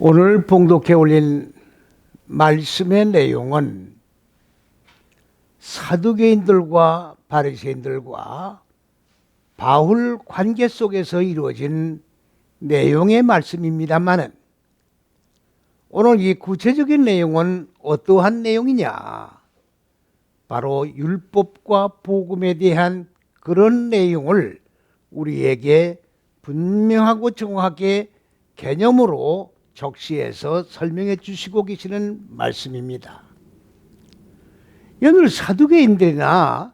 오늘 봉독해 올린 말씀의 내용은 사두개인들과 바리새인들과 바울 관계 속에서 이루어진 내용의 말씀입니다마는 오늘 이 구체적인 내용은 어떠한 내용이냐? 바로 율법과 복음에 대한 그런 내용을 우리에게 분명하고 정확하게 개념으로 적시해서 설명해 주시고 계시는 말씀입니다. 오늘 사두개인들이나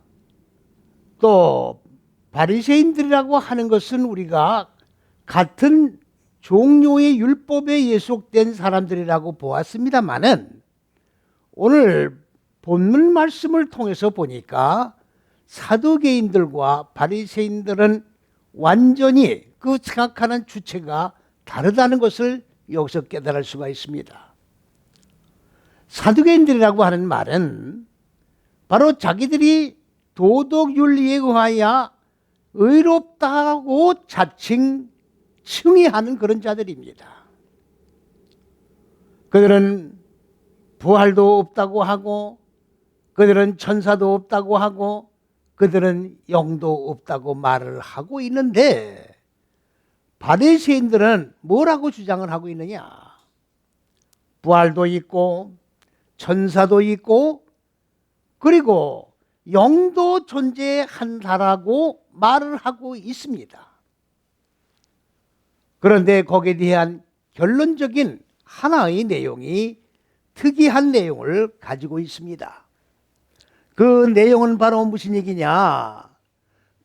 또 바리새인들이라고 하는 것은 우리가 같은 종류의 율법에 예속된 사람들이라고 보았습니다마는 오늘 본문 말씀을 통해서 보니까 사두개인들과 바리새인들은 완전히 그 생각하는 주체가 다르다는 것을 여기서 깨달을 수가 있습니다. 사두개인들이라고 하는 말은 바로 자기들이 도덕윤리에 의하여 의롭다고 자칭 칭의하는 그런 자들입니다. 그들은 부활도 없다고 하고 그들은 천사도 없다고 하고 그들은 영도 없다고 말을 하고 있는데 바리새인들은 뭐라고 주장을 하고 있느냐? 부활도 있고 천사도 있고 그리고 영도 존재한다라고 말을 하고 있습니다. 그런데 거기에 대한 결론적인 하나의 내용이 특이한 내용을 가지고 있습니다. 그 내용은 바로 무슨 얘기냐?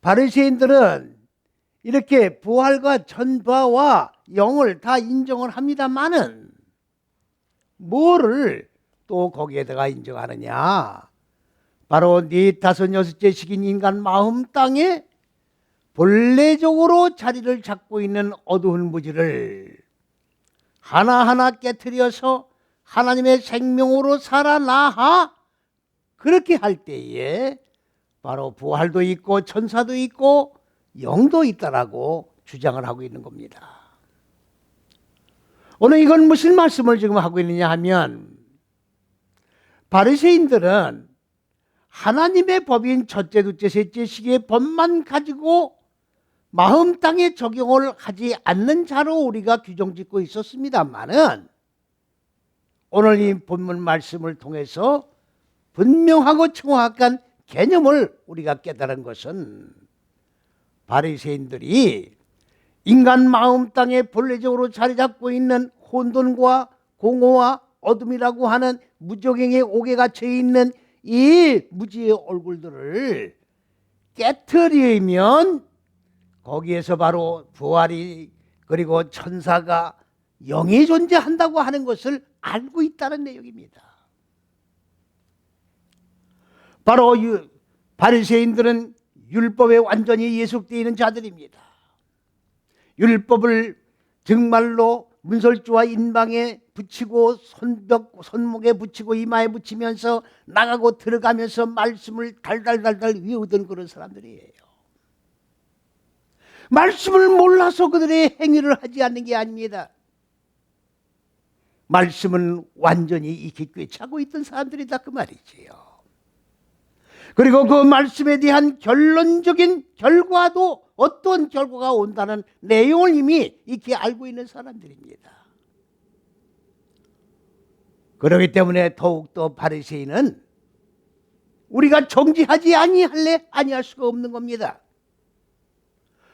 바리새인들은 이렇게 부활과 천사와 영을 다 인정을 합니다마는 뭐를 또 거기에다가 인정하느냐? 바로 네 다섯 여섯째 식인 인간 마음 땅에 본래적으로 자리를 잡고 있는 어두운 무지를 하나하나 깨트려서 하나님의 생명으로 살아나하 그렇게 할 때에 바로 부활도 있고 천사도 있고 영도 있다라고 주장을 하고 있는 겁니다. 오늘 이건 무슨 말씀을 지금 하고 있느냐 하면 바리새인들은 하나님의 법인 첫째, 둘째, 셋째 시기의 법만 가지고 마음 땅에 적용을 하지 않는 자로 우리가 규정짓고 있었습니다만은 오늘 이 본문 말씀을 통해서 분명하고 정확한 개념을 우리가 깨달은 것은 바리새인들이 인간 마음 땅에 본래적으로 자리 잡고 있는 혼돈과 공허와 어둠이라고 하는 무적행에 옥에 갇혀 있는 이 무지의 얼굴들을 깨트리면 거기에서 바로 부활이 그리고 천사가 영이 존재한다고 하는 것을 알고 있다는 내용입니다. 바로 바리새인들은 율법에 완전히 예속되어 있는 자들입니다. 율법을 정말로 문설주와 인방에 붙이고 손목에 붙이고 이마에 붙이면서 나가고 들어가면서 말씀을 달달달달 외우던 그런 사람들이에요. 말씀을 몰라서 그들의 행위를 하지 않는 게 아닙니다. 말씀은 완전히 익히 꿰차고 있던 사람들이다 그 말이지요. 그리고 그 말씀에 대한 결론적인 결과도 어떤 결과가 온다는 내용을 이미 익히 알고 있는 사람들입니다. 그렇기 때문에 더욱더 바리새인은 우리가 정지하지 아니할 수가 없는 겁니다.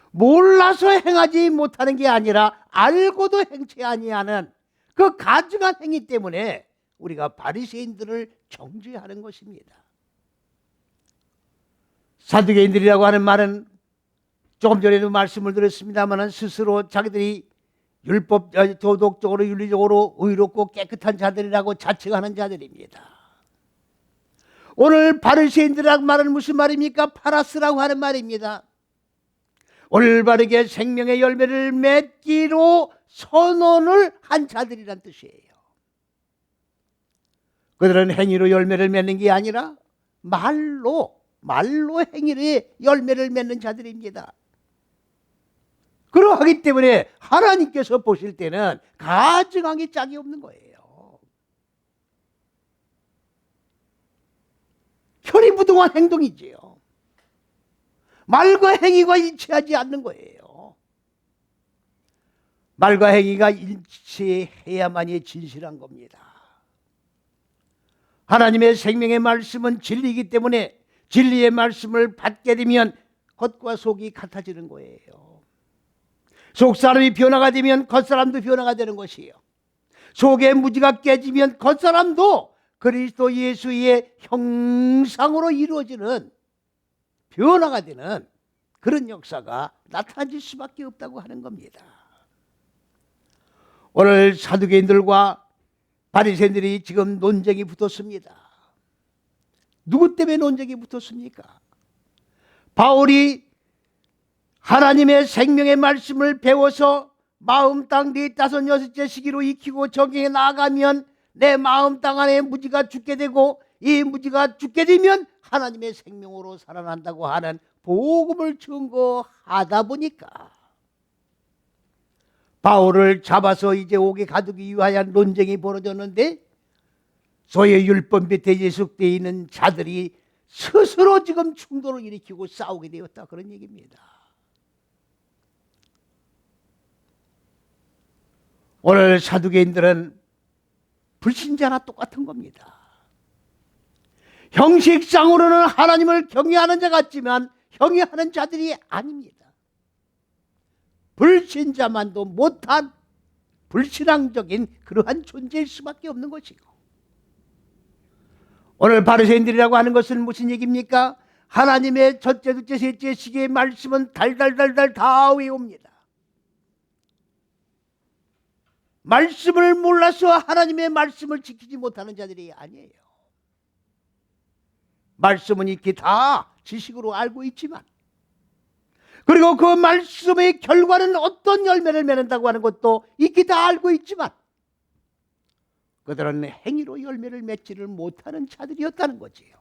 몰라서 행하지 못하는 게 아니라 알고도 행치 아니하는 그 가증한 행위 때문에 우리가 바리새인들을 정죄하는 것입니다. 사두개인들이라고 하는 말은 조금 전에도 말씀을 드렸습니다만 스스로 자기들이 율법, 도덕적으로 윤리적으로 의롭고 깨끗한 자들이라고 자칭하는 자들입니다. 오늘 바리새인들이라고 말은 무슨 말입니까? 파라스라고 하는 말입니다. 올바르게 생명의 열매를 맺기로 선언을 한 자들이란 뜻이에요. 그들은 행위로 열매를 맺는 게 아니라 말로 행위로 열매를 맺는 자들입니다. 그러하기 때문에 하나님께서 보실 때는 가증하기 짝이 없는 거예요. 현이부동한 행동이지요. 말과 행위가 일치하지 않는 거예요. 말과 행위가 일치해야만이 진실한 겁니다. 하나님의 생명의 말씀은 진리이기 때문에 진리의 말씀을 받게 되면 겉과 속이 같아지는 거예요. 속사람이 변화가 되면 겉사람도 변화가 되는 것이에요. 속의 무지가 깨지면 겉사람도 그리스도 예수의 형상으로 이루어지는 변화가 되는 그런 역사가 나타질 수밖에 없다고 하는 겁니다. 오늘 사두개인들과 바리새인들이 지금 논쟁이 붙었습니다. 누구 때문에 논쟁이 붙었습니까? 바울이 하나님의 생명의 말씀을 배워서 마음 땅 4, 5, 6째 시기로 익히고 적용해 나아가면 내 마음 땅 안에 무지가 죽게 되고 이 무지가 죽게 되면 하나님의 생명으로 살아난다고 하는 복음을 증거하다 보니까 바울을 잡아서 이제 옥에 가두기 위하여 논쟁이 벌어졌는데 소의 율법 밑에 예속되어 있는 자들이 스스로 지금 충돌을 일으키고 싸우게 되었다, 그런 얘기입니다. 오늘 사두개인들은 불신자나 똑같은 겁니다. 형식상으로는 하나님을 경외하는 자 같지만 경외하는 자들이 아닙니다. 불신자만도 못한 불신앙적인 그러한 존재일 수밖에 없는 것이고, 오늘 바리새인들이라고 하는 것은 무슨 얘기입니까? 하나님의 첫째, 둘째, 셋째 시기의 말씀은 달달달달 다 외웁니다. 말씀을 몰라서 하나님의 말씀을 지키지 못하는 자들이 아니에요. 말씀은 이렇게 다 지식으로 알고 있지만, 그리고 그 말씀의 결과는 어떤 열매를 맺는다고 하는 것도 익히 다 알고 있지만 그들은 행위로 열매를 맺지를 못하는 자들이었다는 거지요.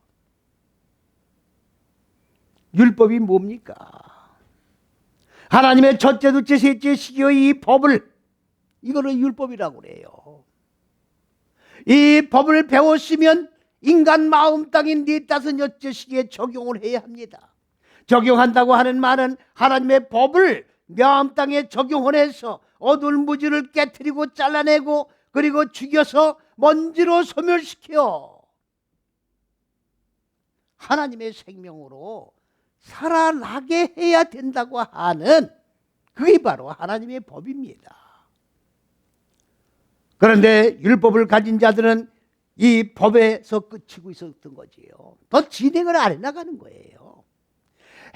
율법이 뭡니까? 하나님의 첫째, 둘째, 셋째 시기의 이 법을, 이거를 율법이라고 그래요. 이 법을 배웠으면 인간 마음 땅인 4, 5, 6째 시기에 적용을 해야 합니다. 적용한다고 하는 말은 하나님의 법을 마음 땅에 적용해서 어두운 무지를 깨트리고 잘라내고 그리고 죽여서 먼지로 소멸시켜 하나님의 생명으로 살아나게 해야 된다고 하는, 그게 바로 하나님의 법입니다. 그런데 율법을 가진 자들은 이 법에서 그치고 있었던 거지요. 더 진행을 안 해나가는 거예요.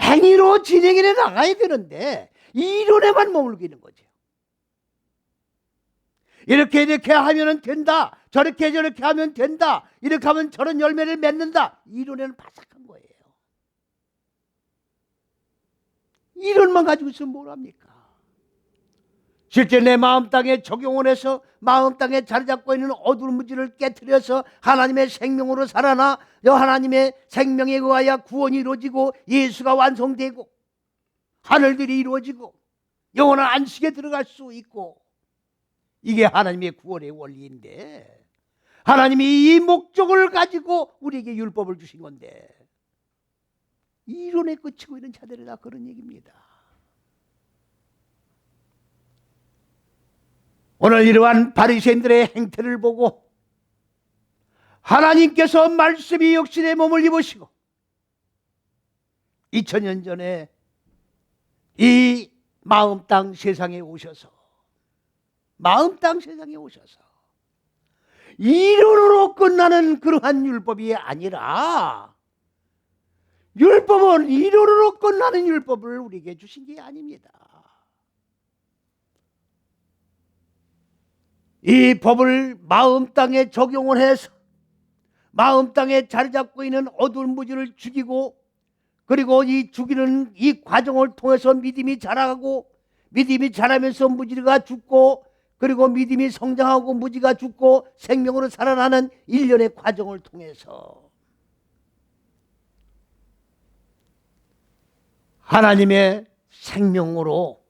행위로 진행해 나가야 되는데 이론에만 머물기는 거죠. 이렇게 하면 된다, 저렇게 하면 된다, 이렇게 하면 저런 열매를 맺는다, 이론에는 바삭한 거예요. 이론만 가지고 있으면 뭘 합니까? 실제 내 마음 땅에 적용을 해서 마음 땅에 자리 잡고 있는 어두운 무지를 깨트려서 하나님의 생명으로 살아나 하나님의 생명에 의하여 구원이 이루어지고 예수가 완성되고 하늘들이 이루어지고 영원한 안식에 들어갈 수 있고, 이게 하나님의 구원의 원리인데 하나님이 이 목적을 가지고 우리에게 율법을 주신 건데 이론에 그치고 있는 자들이다, 그런 얘기입니다. 오늘 이러한 바리새인들의 행태를 보고 하나님께서 말씀이 육신의 몸을 입으시고 2000년 전에 이 마음 땅 세상에 오셔서 이론으로 끝나는 그러한 율법이 아니라, 율법은 이론으로 끝나는 율법을 우리에게 주신 게 아닙니다. 이 법을 마음 땅에 적용을 해서 마음 땅에 자리 잡고 있는 어두운 무지를 죽이고, 그리고 이 죽이는 이 과정을 통해서 믿음이 자라고, 믿음이 자라면서 무지가 죽고, 그리고 믿음이 성장하고 무지가 죽고 생명으로 살아나는 일련의 과정을 통해서 하나님의 생명으로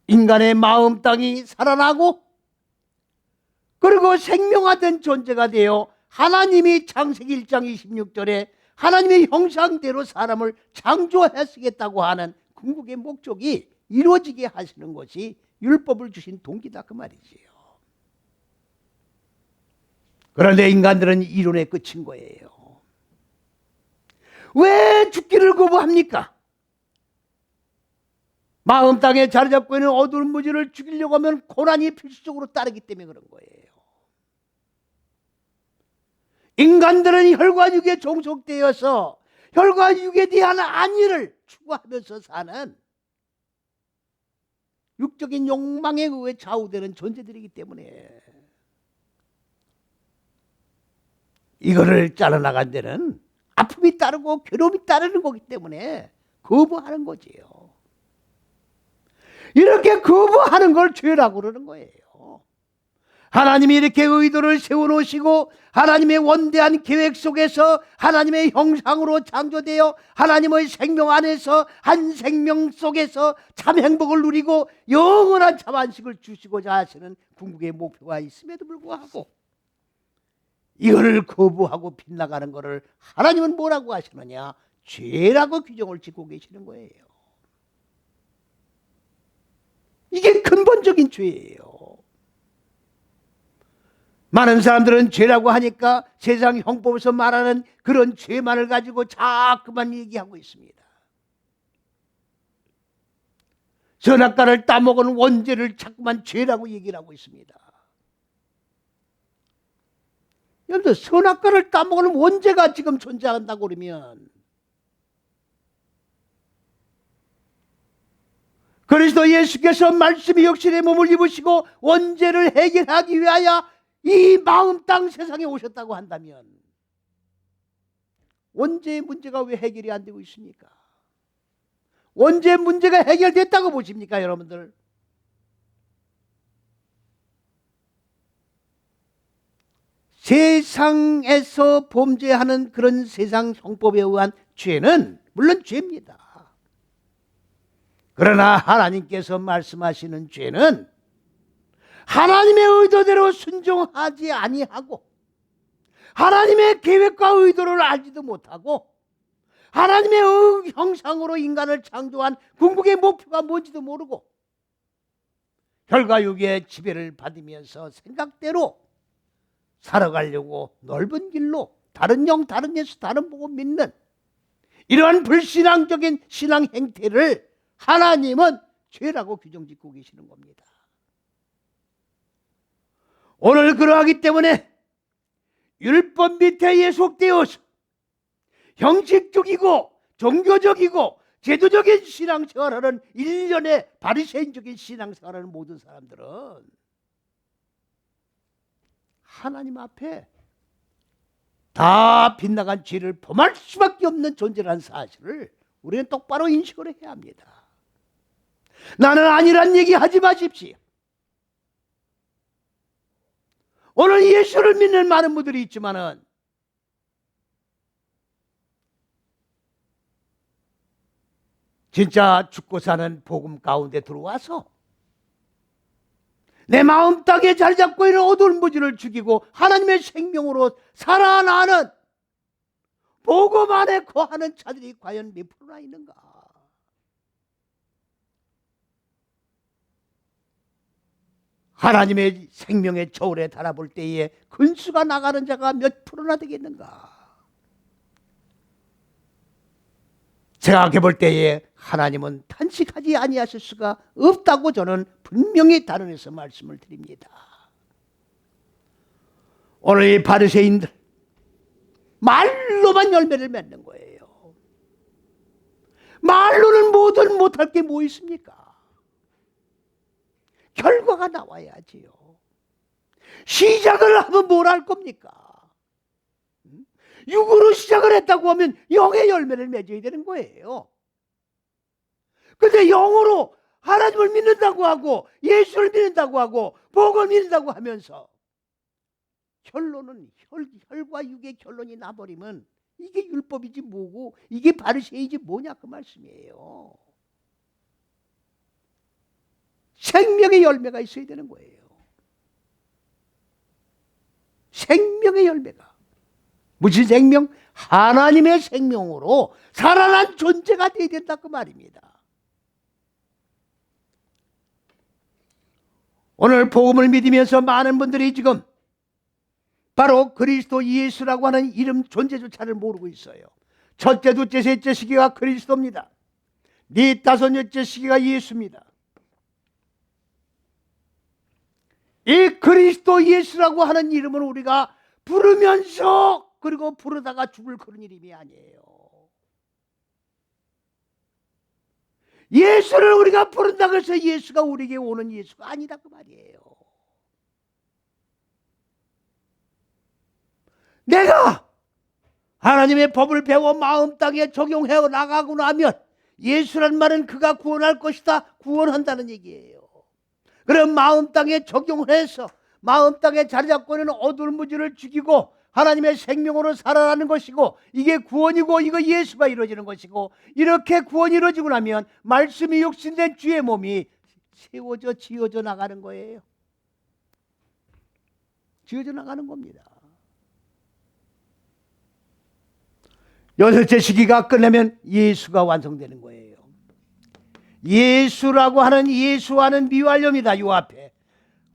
인간의 마음 땅이 살아나고 그리고 생명화된 존재가 되어 하나님이 창세기 1장 26절에 하나님의 형상대로 사람을 창조하시겠다고 하는 궁극의 목적이 이루어지게 하시는 것이 율법을 주신 동기다 그 말이지요. 그런데 인간들은 이론에 그친 거예요. 왜 죽기를 거부합니까? 마음 땅에 자리 잡고 있는 어두운 무지를 죽이려고 하면 고난이 필수적으로 따르기 때문에 그런 거예요. 인간들은 혈과 육에 종속되어서 혈과 육에 대한 안위를 추구하면서 사는 육적인 욕망에 의해 좌우되는 존재들이기 때문에 이거를 잘라나간 데는 아픔이 따르고 괴로움이 따르는 거기 때문에 거부하는 거지요. 이렇게 거부하는 걸 죄라고 그러는 거예요. 하나님이 이렇게 의도를 세워놓으시고 하나님의 원대한 계획 속에서 하나님의 형상으로 창조되어 하나님의 생명 안에서 한 생명 속에서 참 행복을 누리고 영원한 참 안식을 주시고자 하시는 궁극의 목표가 있음에도 불구하고 이거를 거부하고 빗나가는 것을 하나님은 뭐라고 하시느냐? 죄라고 규정을 짓고 계시는 거예요. 이게 근본적인 죄예요. 많은 사람들은 죄라고 하니까 세상 형법에서 말하는 그런 죄만을 가지고 자꾸만 얘기하고 있습니다. 선악과를 따먹은 원죄를 자꾸만 죄라고 얘기를 하고 있습니다. 여러분들 선악과를 따먹는 원죄가 지금 존재한다고 그러면 그리스도 예수께서 말씀이 육신의 몸을 입으시고 원죄를 해결하기 위하여 이 마음 땅 세상에 오셨다고 한다면 원죄의 문제가 왜 해결이 안 되고 있습니까? 원죄의 문제가 해결됐다고 보십니까 여러분들? 세상에서 범죄하는 그런 세상 형법에 의한 죄는 물론 죄입니다. 그러나 하나님께서 말씀하시는 죄는 하나님의 의도대로 순종하지 아니하고 하나님의 계획과 의도를 알지도 못하고 하나님의 형상으로 인간을 창조한 궁극의 목표가 뭔지도 모르고 혈과 육의 지배를 받으면서 생각대로 살아가려고 넓은 길로 다른 영, 다른 예수, 다른 복음 믿는 이러한 불신앙적인 신앙 행태를 하나님은 죄라고 규정짓고 계시는 겁니다. 오늘 그러하기 때문에 율법 밑에 예속되어서 형식적이고 종교적이고 제도적인 신앙생활하는 일련의 바리새인적인 신앙생활하는 모든 사람들은 하나님 앞에 다 빗나간 죄를 범할 수밖에 없는 존재라는 사실을 우리는 똑바로 인식을 해야 합니다. 나는 아니란 얘기 하지 마십시오. 오늘 예수를 믿는 많은 분들이 있지만은 진짜 죽고 사는 복음 가운데 들어와서 내 마음 땅에 자리 잡고 있는 어두운 무지를 죽이고 하나님의 생명으로 살아나는 복음 안에 거하는 자들이 과연 몇 프로나 있는가? 하나님의 생명의 저울에 달아볼 때에 근수가 나가는 자가 몇 프로나 되겠는가? 생각해 볼 때에 하나님은 탄식하지 아니하실 수가 없다고 저는 분명히 단언해서 말씀을 드립니다. 오늘 이 바리새인들 말로만 열매를 맺는 거예요. 말로는 뭐든 못할 게 뭐 있습니까? 결과가 나와야지요. 시작을 하면 뭘 할 겁니까? 육으로 시작을 했다고 하면 영의 열매를 맺어야 되는 거예요. 근데 영으로 하나님을 믿는다고 하고 예수를 믿는다고 하고 복음을 믿는다고 하면서 결론은 혈과 육의 결론이 나버리면 이게 율법이지 뭐고 이게 바리새이지 뭐냐 그 말씀이에요. 생명의 열매가 있어야 되는 거예요. 생명의 열매가. 무슨 생명? 하나님의 생명으로 살아난 존재가 되어야 된다 그 말입니다. 오늘 복음을 믿으면서 많은 분들이 지금 바로 그리스도 예수라고 하는 이름 존재조차를 모르고 있어요. 첫째, 둘째, 셋째 시기가 그리스도입니다. 네 다섯 여째 시기가 예수입니다. 이 그리스도 예수라고 하는 이름은 우리가 부르면서 그리고 부르다가 죽을 그런 이름이 아니에요. 예수를 우리가 부른다고 해서 예수가 우리에게 오는 예수가 아니다 그 말이에요. 내가 하나님의 법을 배워 마음 땅에 적용해 나가고 나면 예수란 말은 그가 구원할 것이다, 구원한다는 얘기예요. 그럼 마음 땅에 적용해서 마음 땅에 자리 잡고 있는 어두운 무지를 죽이고 하나님의 생명으로 살아나는 것이고, 이게 구원이고 이거 예수가 이루어지는 것이고, 이렇게 구원이 이루어지고 나면 말씀이 육신된 주의 몸이 세워져 지어져 나가는 거예요. 지어져 나가는 겁니다. 여섯째 시기가 끝나면 예수가 완성되는 거예요. 예수라고 하는 예수와는 미완료입니다. 요 앞에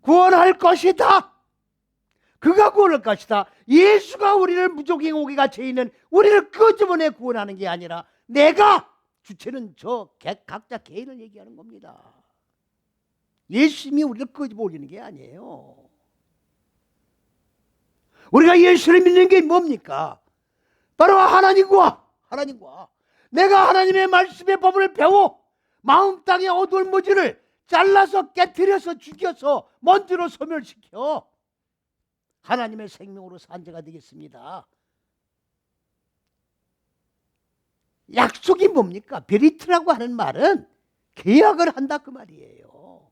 구원할 것이다, 그가 구원할 것이다. 예수가 우리를 무조건 오게 갇혀 있는 우리를 끄집어내 구원하는 게 아니라, 내가 주체는 저 각자 개인을 얘기하는 겁니다. 예수님이 우리를 끄집어 올리는 게 아니에요. 우리가 예수를 믿는 게 뭡니까? 바로 하나님과 내가 하나님의 말씀의 법을 배워 마음 땅의 어두운 무지를 잘라서 깨트려서 죽여서 먼지로 소멸시켜 하나님의 생명으로 산 자가 되겠습니다. 약속이 뭡니까? 베리트라고 하는 말은 계약을 한다 그 말이에요.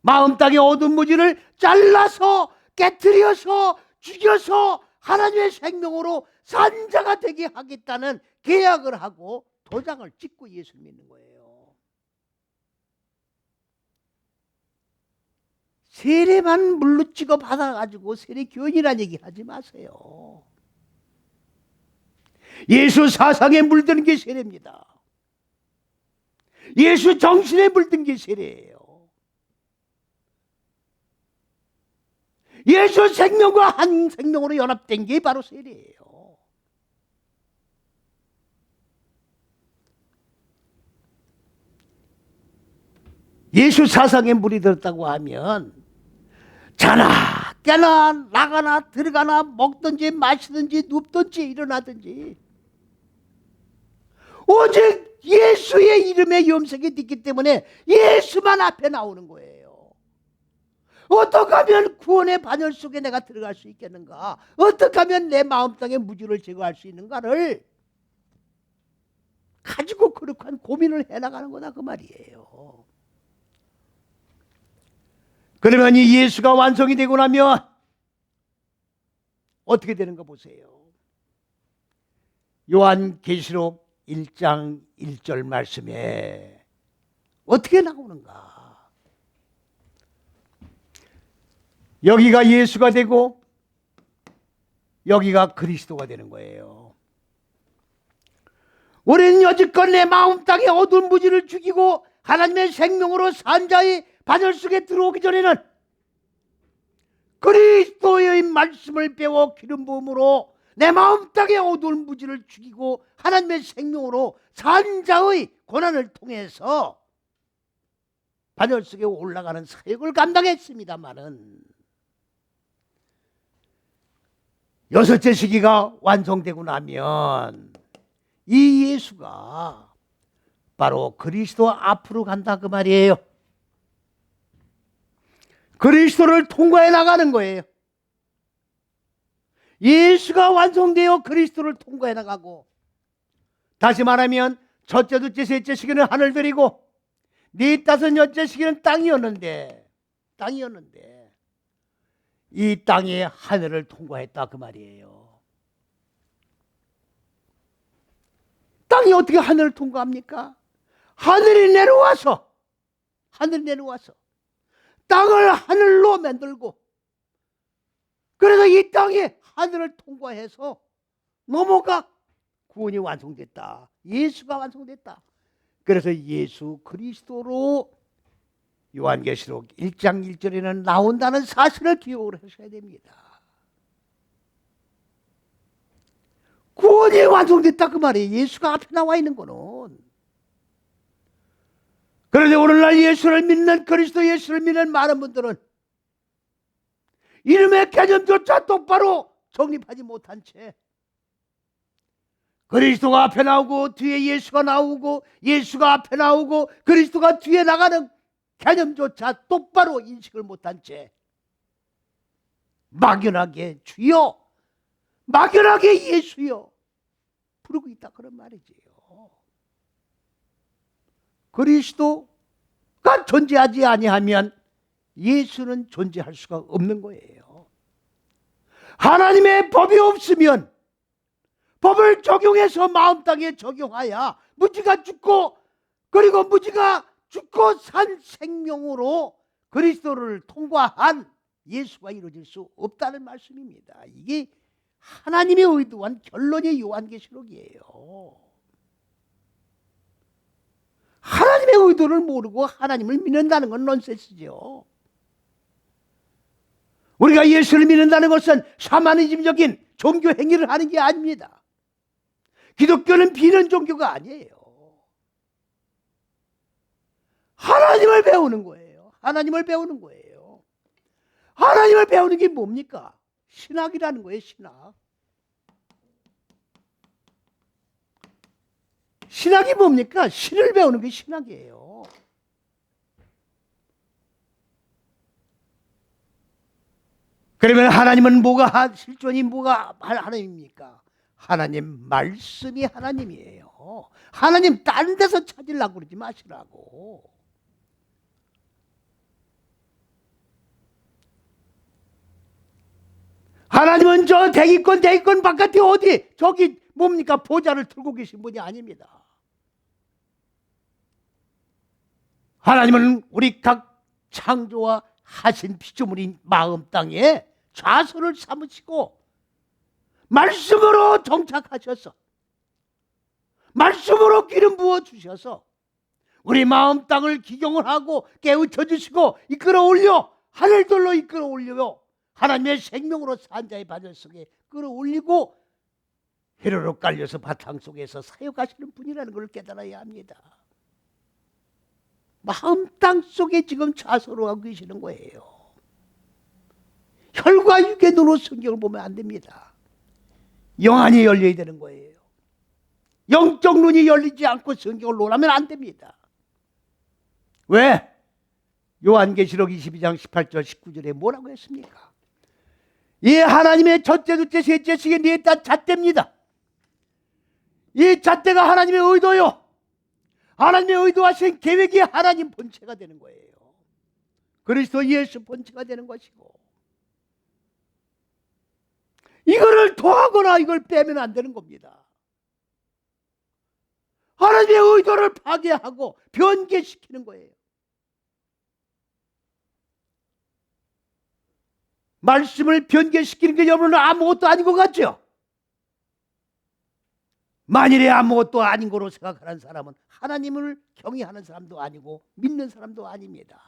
마음 땅의 어두운 무지를 잘라서 깨트려서 죽여서 하나님의 생명으로 산 자가 되게 하겠다는 계약을 하고 도장을 찍고 예수 믿는 거예요. 세례만 물로 찍어 받아가지고 세례 교인이라는 얘기 하지 마세요. 예수 사상에 물드는 게 세례입니다. 예수 정신에 물든 게 세례예요. 예수 생명과 한 생명으로 연합된 게 바로 세례예요. 예수 사상에 물이 들었다고 하면 자나 깨나 나가나 들어가나 먹든지 마시든지 눕든지 일어나든지 오직 예수의 이름에 염색이 있기 때문에 예수만 앞에 나오는 거예요. 어떻게 하면 구원의 반열 속에 내가 들어갈 수 있겠는가? 어떻게 하면 내 마음 땅의 무지를 제거할 수 있는가를 가지고 그렇게 고민을 해나가는 거다 그 말이에요. 그러면 이 예수가 완성이 되고 나면 어떻게 되는가 보세요. 요한계시록 1장 1절 말씀에 어떻게 나오는가? 여기가 예수가 되고 여기가 그리스도가 되는 거예요. 우리는 여지껏 내 마음 땅에 어두운 무지를 죽이고 하나님의 생명으로 산 자의 반열 속에 들어오기 전에는 그리스도의 말씀을 배워 기름 부음으로 내 마음 땅의 어두운 무지를 죽이고 하나님의 생명으로 산 자의 고난을 통해서 반열 속에 올라가는 사역을 감당했습니다마는 여섯째 시기가 완성되고 나면 이 예수가 바로 그리스도 앞으로 간다 그 말이에요. 그리스도를 통과해 나가는 거예요. 예수가 완성되어 그리스도를 통과해 나가고, 다시 말하면 첫째, 둘째, 셋째 시기는 하늘들이고 네 다섯 여째 시기는 땅이었는데 이 땅의 하늘을 통과했다 그 말이에요. 땅이 어떻게 하늘을 통과합니까? 하늘이 내려와서 하늘 내려와서 땅을 하늘로 만들고, 그래서 이 땅이 하늘을 통과해서 넘어가 구원이 완성됐다. 예수가 완성됐다. 그래서 예수 그리스도로 요한계시록 1장 1절에는 나온다는 사실을 기억을 하셔야 됩니다. 구원이 완성됐다 그 말이에요. 예수가 앞에 나와 있는 거는. 그런데 오늘날 예수를 믿는, 그리스도 예수를 믿는 많은 분들은 이름의 개념조차 똑바로 정립하지 못한 채 그리스도가 앞에 나오고 뒤에 예수가 나오고 예수가 앞에 나오고 그리스도가 뒤에 나가는 개념조차 똑바로 인식을 못한 채 막연하게 주여, 막연하게 예수여 부르고 있다 그런 말이지요. 그리스도가 존재하지 아니하면 예수는 존재할 수가 없는 거예요. 하나님의 법이 없으면 법을 적용해서 마음 땅에 적용하여 무지가 죽고, 그리고 무지가 죽고 산 생명으로 그리스도를 통과한 예수가 이루어질 수 없다는 말씀입니다. 이게 하나님의 의도한 결론이 요한계시록이에요. 하나님의 의도를 모르고 하나님을 믿는다는 건 넌센스죠. 우리가 예수를 믿는다는 것은 샤머니즘적인 종교 행위를 하는 게 아닙니다. 기독교는 비는 종교가 아니에요. 하나님을 배우는 거예요. 하나님을 배우는 거예요. 하나님을 배우는 게 뭡니까? 신학이라는 거예요. 신학. 신학이 뭡니까? 신을 배우는 게 신학이에요. 그러면 하나님은 뭐가 실존이 뭐가 하나님입니까? 하나님 말씀이 하나님이에요. 하나님 다른 데서 찾으려고 그러지 마시라고. 하나님은 저 대기권 바깥에 어디 저기 뭡니까? 보좌를 들고 계신 분이 아닙니다. 하나님은 우리 각 창조와 하신 피조물인 마음 땅에 좌소를 삼으시고 말씀으로 정착하셔서 말씀으로 기름 부어 주셔서 우리 마음 땅을 기경을 하고 깨우쳐 주시고 이끌어 올려 하늘들로 이끌어 올려 하나님의 생명으로 산자의 바늘 속에 끌어올리고 회로로 깔려서 바탕 속에서 사역하시는 분이라는 걸 깨달아야 합니다. 마음 땅 속에 지금 좌소로 하고 계시는 거예요. 혈과 육의 눈으로 성경을 보면 안 됩니다. 영안이 열려야 되는 거예요. 영적 눈이 열리지 않고 성경을 논하면 안 됩니다. 왜? 요한계시록 22장 18절 19절에 뭐라고 했습니까? 이 하나님의 첫째, 둘째, 셋째 시계 네 다 잣대입니다. 이 잣대가 하나님의 의도요. 하나님의 의도하신 계획이 하나님 본체가 되는 거예요. 그리스도 예수 본체가 되는 것이고, 이거를 더하거나 이걸 빼면 안 되는 겁니다. 하나님의 의도를 파괴하고 변개시키는 거예요. 말씀을 변개시키는 게 여러분은 아무것도 아닌 것 같죠? 만일에 아무것도 아닌 거로 생각하는 사람은 하나님을 경외하는 사람도 아니고 믿는 사람도 아닙니다.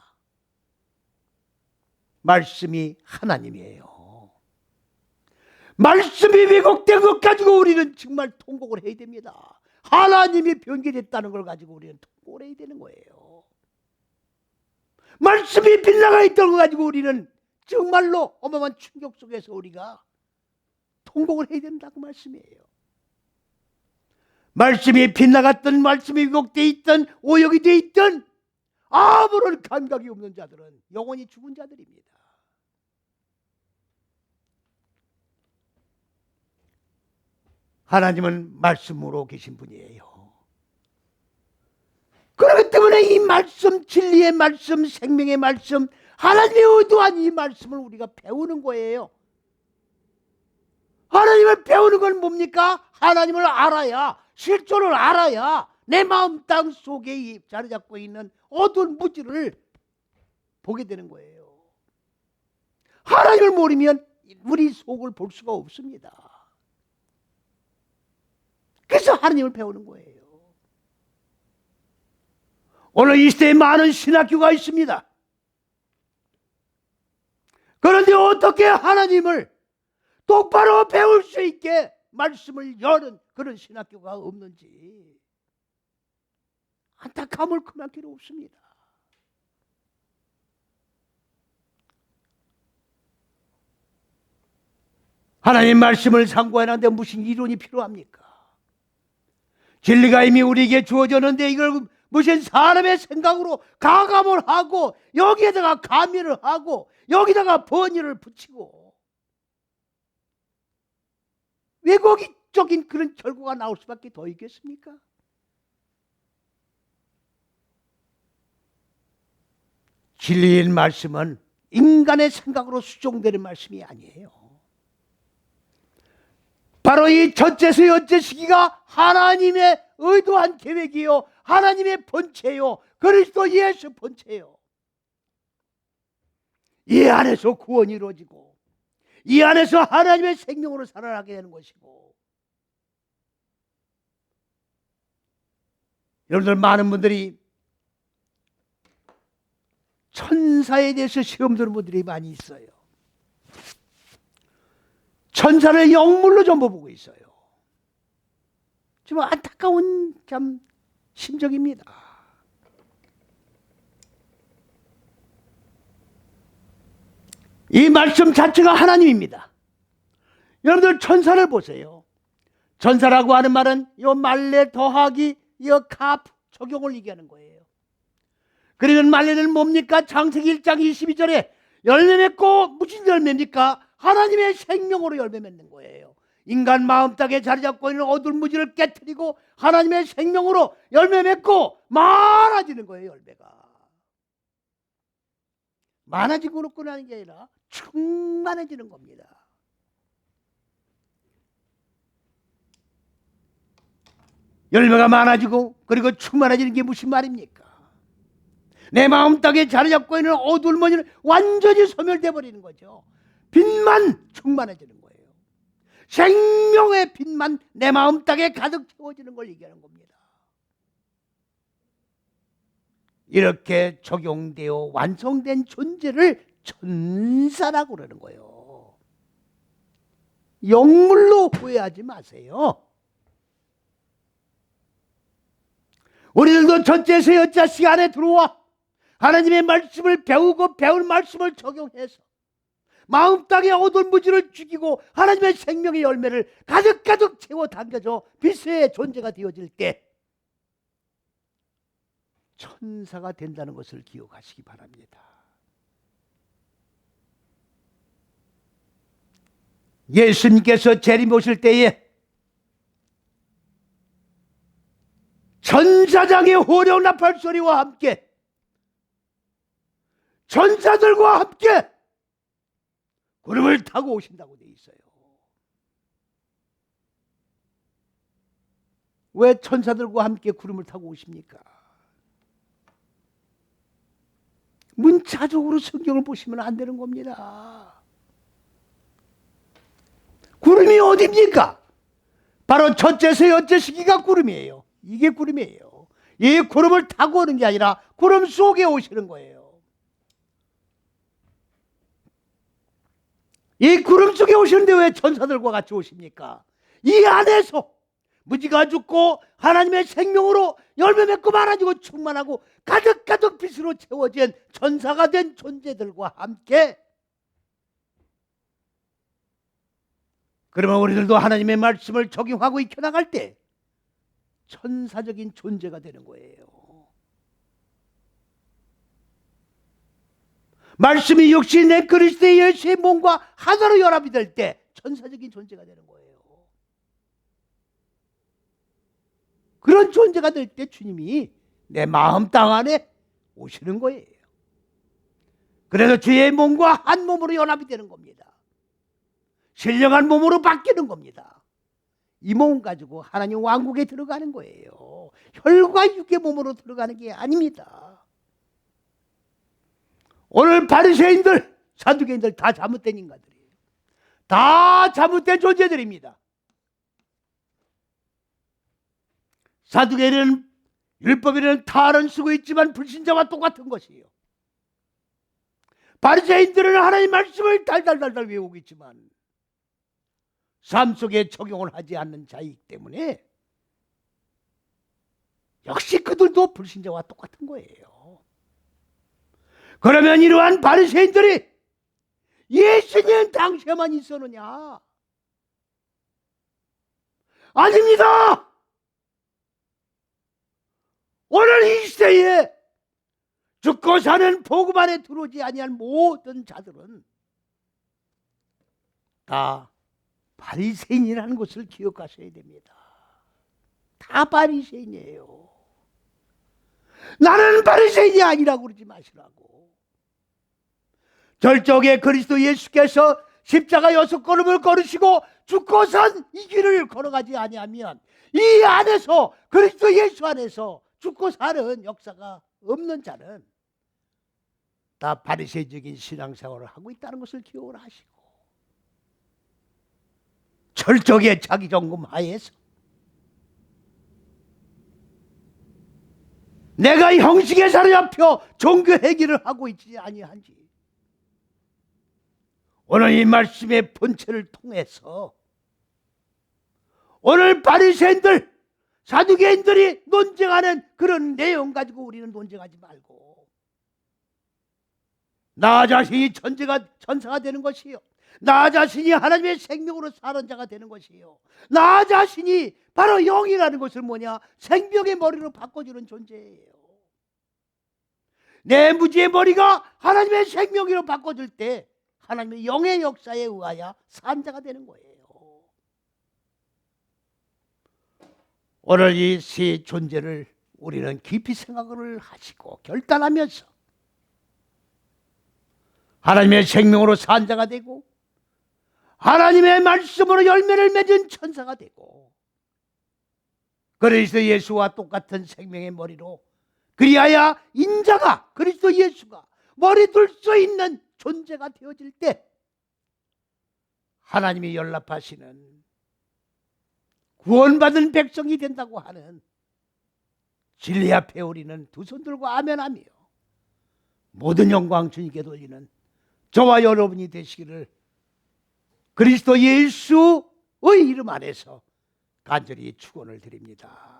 말씀이 하나님이에요. 말씀이 왜곡된 것 가지고 우리는 정말 통곡을 해야 됩니다. 하나님이 변개됐다는 걸 가지고 우리는 통곡을 해야 되는 거예요. 말씀이 빗나가 있다는 걸 가지고 우리는 정말로 어마어마한 충격 속에서 우리가 통곡을 해야 된다고 말씀이에요. 말씀이 빗나갔던, 말씀이 왜곡되어 있던, 오역이 되어 있던 아무런 감각이 없는 자들은 영원히 죽은 자들입니다. 하나님은 말씀으로 계신 분이에요. 그렇기 때문에 이 말씀, 진리의 말씀, 생명의 말씀, 하나님의 의도한 이 말씀을 우리가 배우는 거예요. 하나님을 배우는 건 뭡니까? 하나님을 알아야, 실존을 알아야 내 마음 땅 속에 자리 잡고 있는 어두운 무지를 보게 되는 거예요. 하나님을 모르면 우리 속을 볼 수가 없습니다. 그래서 하나님을 배우는 거예요. 오늘 이 시대에 많은 신학교가 있습니다. 그런데 어떻게 하나님을 똑바로 배울 수 있게 말씀을 여는 그런 신학교가 없는지 안타까움을 그만큼 없습니다. 하나님 말씀을 상고하는데 무슨 이론이 필요합니까? 진리가 이미 우리에게 주어졌는데 이걸 무슨 사람의 생각으로 가감을 하고 여기에다가 가미를 하고 여기다가 번역을 붙이고 왜곡적인 그런 결과가 나올 수밖에 더 있겠습니까? 진리의 말씀은 인간의 생각으로 수정되는 말씀이 아니에요. 바로 이 첫째서 여째 시기가 하나님의 의도한 계획이요, 하나님의 본체요, 그리스도 예수 본체요. 이 안에서 구원이 이루어지고 이 안에서 하나님의 생명으로 살아나게 되는 것이고, 여러분들 많은 분들이 천사에 대해서 시험 드는 분들이 많이 있어요. 천사를 영물로 전부 보고 있어요. 좀 안타까운 참 심정입니다. 이 말씀 자체가 하나님입니다. 여러분들 천사를 보세요. 천사라고 하는 말은 이 말레 더하기 이 카프 적용을 얘기하는 거예요. 그리고 말레는 뭡니까? 창세기 1장 22절에 열매 맺고 무슨 열매입니까? 하나님의 생명으로 열매 맺는 거예요. 인간 마음 땅에 자리 잡고 있는 어두운 무지를 깨트리고 하나님의 생명으로 열매 맺고 많아지는 거예요. 열매가 많아지고 끝나는 게 아니라 충만해지는 겁니다. 열매가 많아지고 그리고 충만해지는 게 무슨 말입니까? 내 마음 땅에 자리 잡고 있는 어두운 무지는 완전히 소멸돼 버리는 거죠. 빛만 충만해지는 거예요. 생명의 빛만 내 마음 땅에 가득 채워지는 걸 얘기하는 겁니다. 이렇게 적용되어 완성된 존재를 천사라고 그러는 거예요. 영물로 후회하지 마세요. 우리들도 첫째에서 여째 시간에 들어와 하나님의 말씀을 배우고 배울 말씀을 적용해서 마음 땅의 어두운 무지를 죽이고 하나님의 생명의 열매를 가득가득 채워 당겨져 빛의 존재가 되어질 때 천사가 된다는 것을 기억하시기 바랍니다. 예수님께서 재림 오실 때에 천사장의 호령 나팔 소리와 함께 천사들과 함께 구름을 타고 오신다고 되어 있어요. 왜 천사들과 함께 구름을 타고 오십니까? 문자적으로 성경을 보시면 안 되는 겁니다. 구름이 어디입니까? 바로 첫째서 여째 시기가 구름이에요. 이게 구름이에요. 이 구름을 타고 오는 게 아니라 구름 속에 오시는 거예요. 이 구름 속에 오시는데 왜 천사들과 같이 오십니까? 이 안에서 무지가 죽고 하나님의 생명으로 열매 맺고 많아지고 충만하고 가득가득 빛으로 채워진 천사가 된 존재들과 함께, 그러면 우리들도 하나님의 말씀을 적용하고 익혀나갈 때 천사적인 존재가 되는 거예요. 말씀이 역시 내 그리스도 예수의 몸과 하나로 연합이 될 때 천사적인 존재가 되는 거예요. 그런 존재가 될 때 주님이 내 마음 땅 안에 오시는 거예요. 그래서 주의 몸과 한 몸으로 연합이 되는 겁니다. 신령한 몸으로 바뀌는 겁니다. 이 몸 가지고 하나님 왕국에 들어가는 거예요. 혈과 육의 몸으로 들어가는 게 아닙니다. 오늘 바리새인들, 사두개인들 다 잘못된 인간들이에요. 다 잘못된 존재들입니다. 사두개인은 율법에는 탈은 쓰고 있지만 불신자와 똑같은 것이에요. 바리새인들은 하나님 말씀을 달달달달 외우고 있지만 삶 속에 적용을 하지 않는 자이기 때문에 역시 그들도 불신자와 똑같은 거예요. 그러면 이러한 바리새인들이 예수님 당시에만 있었느냐? 아닙니다. 오늘 이 시대에 죽고 사는 복음 안에 들어오지 아니한 모든 자들은 다 바리새인이라는 것을 기억하셔야 됩니다. 다 바리새인이에요. 나는 바리새인이 아니라고 그러지 마시라고. 절적에 그리스도 예수께서 십자가 6걸음을 걸으시고 죽고 산 이 길을 걸어가지 아니하면 이 안에서 그리스도 예수 안에서 죽고 사는 역사가 없는 자는 다 바리새적인 신앙생활을 하고 있다는 것을 기억을 하시고 철저하게 자기 점검 하에서 내가 형식에 사로잡혀 종교 회개를 하고 있지 아니한지 오늘 이 말씀의 본체를 통해서 오늘 바리새인들 사두개인들이 논쟁하는 그런 내용 가지고 우리는 논쟁하지 말고 나 자신이 천사가 되는 것이요, 나 자신이 하나님의 생명으로 사는 자가 되는 것이요, 나 자신이 바로 영이라는 것을 뭐냐? 생명의 머리로 바꿔주는 존재예요. 내 무지의 머리가 하나님의 생명으로 바꿔줄 때 하나님의 영의 역사에 의하여 산 자가 되는 거예요. 오늘 이 세 존재를 우리는 깊이 생각을 하시고 결단하면서 하나님의 생명으로 산 자가 되고 하나님의 말씀으로 열매를 맺은 천사가 되고 그리스도 예수와 똑같은 생명의 머리로 그리하여 인자가 그리스도 예수가 머리 둘 수 있는 존재가 되어질 때 하나님이 연락하시는 구원받은 백성이 된다고 하는 진리 앞에 우리는 두 손 들고 아멘하며 모든 영광 주님께 돌리는 저와 여러분이 되시기를 그리스도 예수의 이름 안에서 간절히 축원을 드립니다.